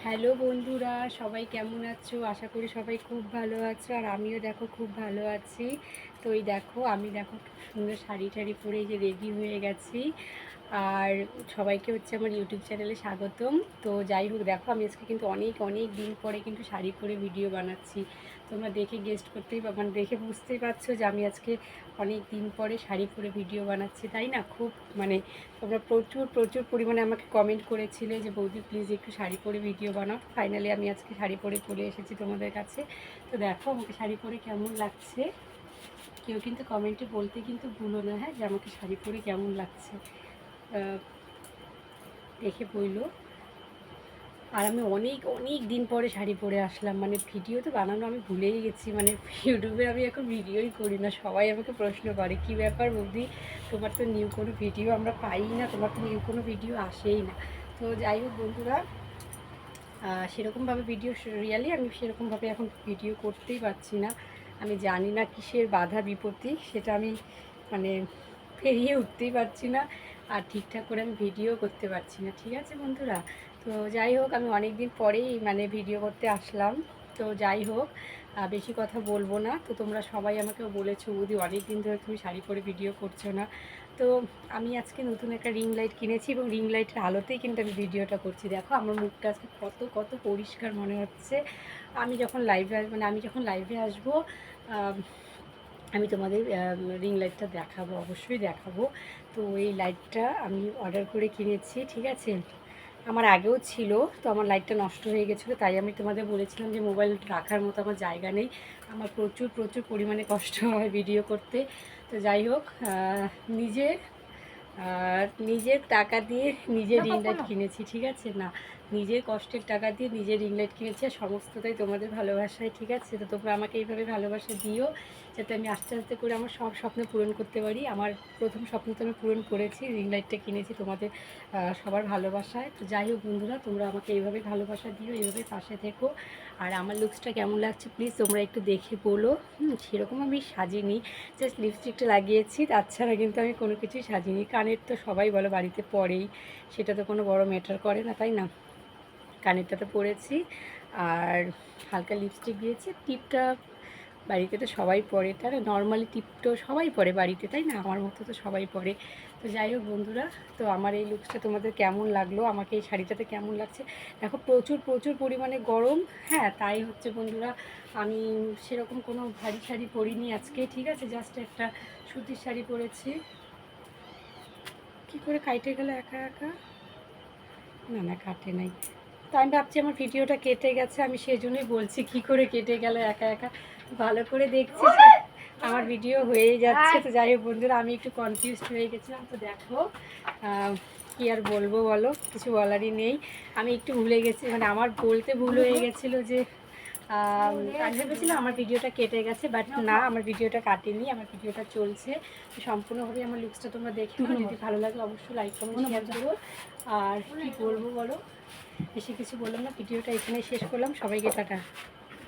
Hello বন্ধুরা, সবাই কেমন আছো? আশা করি সবাই খুব ভালো আছো। আর আমিও দেখো খুব ভালো আছি। তো এই দেখো আমি দেখো খুব সুন্দর শাড়ি টাড়ি পরে এই যে রেডি হয়ে গেছি। আর সবাইকে হচ্ছে আমার ইউটিউব চ্যানেলে স্বাগতম। তো যাই হোক, দেখো আমি আজকে কিন্তু অনেক অনেক দিন পরে কিন্তু শাড়ি পরে ভিডিও বানাচ্ছি। তোমরা দেখে গেস্ট করতেই মানে দেখে বুঝতেই পারছো যে আমি আজকে অনেক দিন পরে শাড়ি পরে ভিডিও বানাচ্ছি, তাই না? খুব মানে তোমরা প্রচুর প্রচুর পরিমাণে আমাকে কমেন্ট করেছিলে যে বৌদি প্লিজ একটু শাড়ি পরে ভিডিও বানাও। ফাইনালি আমি আজকে শাড়ি পরে চলে এসেছি তোমাদের কাছে। তো দেখো আমাকে শাড়ি পরে কেমন লাগছে, কেউ কিন্তু কমেন্টে বলতে কিন্তু ভুলো না, হ্যাঁ, যে আমাকে শাড়ি পরে কেমন লাগছে দেখে বইলো। আর আমি অনেক অনেক দিন পরে শাড়ি পরে আসলাম, মানে ভিডিও তো বানানো আমি ভুলেই গেছি, মানে ইউটিউবে আমি এখন ভিডিওই করি না। সবাই আমাকে প্রশ্ন করে কী ব্যাপার বৌদি, তোমার তো নিউ কোনো ভিডিও আমরা পাই না, তোমার তো নিউ কোনো ভিডিও আসেই না। তো যাই হোক বন্ধুরা, সেরকমভাবে ভিডিও রিয়ালি আমি সেরকমভাবে এখন ভিডিও করতেই পারছি না। আমি জানি না কিসের বাধা বিপত্তি, সেটা আমি মানে পেরিয়ে উঠতেই পারছি না। আর ঠিকঠাক করে আমি ভিডিও করতে পারছি না, ঠিক আছে বন্ধুরা? তো যাই হোক, আমি অনেক দিন পরেই মানে ভিডিও করতে আসলাম। তো যাই হোক, বেশি কথা বলবো না। তো তোমরা সবাই আমাকে বলেছো বৌদি অনেক দিন ধরে তুমি শাড়ি পরে ভিডিও করছো না। তো আমি আজকে নতুন একটা রিং লাইট কিনেছি এবং রিং লাইটের আলোতেই কিন্তু আমি ভিডিওটা করছি। দেখো আমার মুখটা আজকে কত কত পরিষ্কার মনে হচ্ছে। আমি যখন লাইভে মানে আমি যখন লাইভে আসবো, আমি তোমাদের রিং লাইটটা দেখাবো, অবশ্যই দেখাবো। তো এই লাইটটা আমি অর্ডার করে কিনেছি, ঠিক আছে? আমার আগেও ছিল, তো আমার লাইটটা নষ্ট হয়ে গেছিলো, তাই আমি তোমাদের বলেছিলাম যে মোবাইল রাখার মতো আমার জায়গা নেই। আমার প্রচুর প্রচুর পরিমাণে কষ্ট হয় ভিডিও করতে। তো যাই হোক, নিজের নিজের টাকা দিয়ে নিজের রিং লাইট কিনেছি, ঠিক আছে? না, নিজের কষ্টের টাকা দিয়ে নিজের রিং লাইট কিনেছি, আর সমস্তটাই তোমাদের ভালোবাসায়, ঠিক আছে? তো তোমরা আমাকে এইভাবে ভালোবাসা দিও, যাতে আমি আস্তে আস্তে করে আমার সব স্বপ্ন পূরণ করতে পারি। আমার প্রথম স্বপ্ন তো আমি পূরণ করেছি, রিং লাইটটা কিনেছি তোমাদের সবার ভালোবাসায়। তো যাই হোক বন্ধুরা, তোমরা আমাকে এইভাবে ভালোবাসা দিও, এইভাবে পাশে থেকো। আর আমার লুকসটা কেমন লাগছে প্লিজ তোমরা একটু দেখে বলো। সেরকম আমি সাজিনি, জাস্ট লিপস্টিকটা লাগিয়েছি, তাছাড়া কিন্তু আমি কোনো কিছুই সাজিনি। কানের তো সবাই বলো বাড়িতে পরেই, সেটা তো কোনো বড় ম্যাটার করে না, তাই না? কানেরটা তো পরেছি, আর হালকা লিপস্টিক দিয়েছি। টিপটা বাড়িতে তো সবাই পরে, তারা নর্মালি টিপটো সবাই পরে বাড়িতে, তাই না? আমার মতো তো সবাই পরে। তো যাই হোক বন্ধুরা, তো আমার এই লুকসটা তোমাদের কেমন লাগলো, আমাকে এই শাড়িটাতে কেমন লাগছে? দেখো প্রচুর প্রচুর পরিমাণে গরম, হ্যাঁ, তাই হচ্ছে বন্ধুরা। আমি সেরকম কোনো ভারী শাড়ি পরিনি আজকে, ঠিক আছে? জাস্ট একটা সুতির শাড়ি পরেছি। কী করে কাইটে গেল একা একা? না না, কাটে নাই। তো আমি ভাবছি আমার ভিডিওটা কেটে গেছে, আমি সেই জন্যই বলছি কী করে কেটে গেল একা একা। ভালো করে দেখছি যে আমার ভিডিও হয়েই যাচ্ছে। তো যাই হোক বন্ধুরা, আমি একটু কনফিউজড হয়ে গেছিলাম। তো দেখো, কী আর বলবো বলো, কিছু বলারই নেই। আমি একটু ভুলে গেছি, মানে আমার বলতে ভুল হয়ে গেছিলো যে আমি ভেবেছিলাম আমার ভিডিওটা কেটে গেছে, বাট না, আমার ভিডিওটা কাটেনি, আমার ভিডিওটা চলছে। তো সম্পূর্ণভাবে আমার লুকসটা তোমরা দেখে নাও। যদি ভালো লাগে অবশ্যই লাইক কমেন্ট শেয়ার করো। আর কি বলবো বলো, বেশি কিছু বললাম না, ভিডিওটা এখানেই শেষ করলাম। সবাইকে টাটা।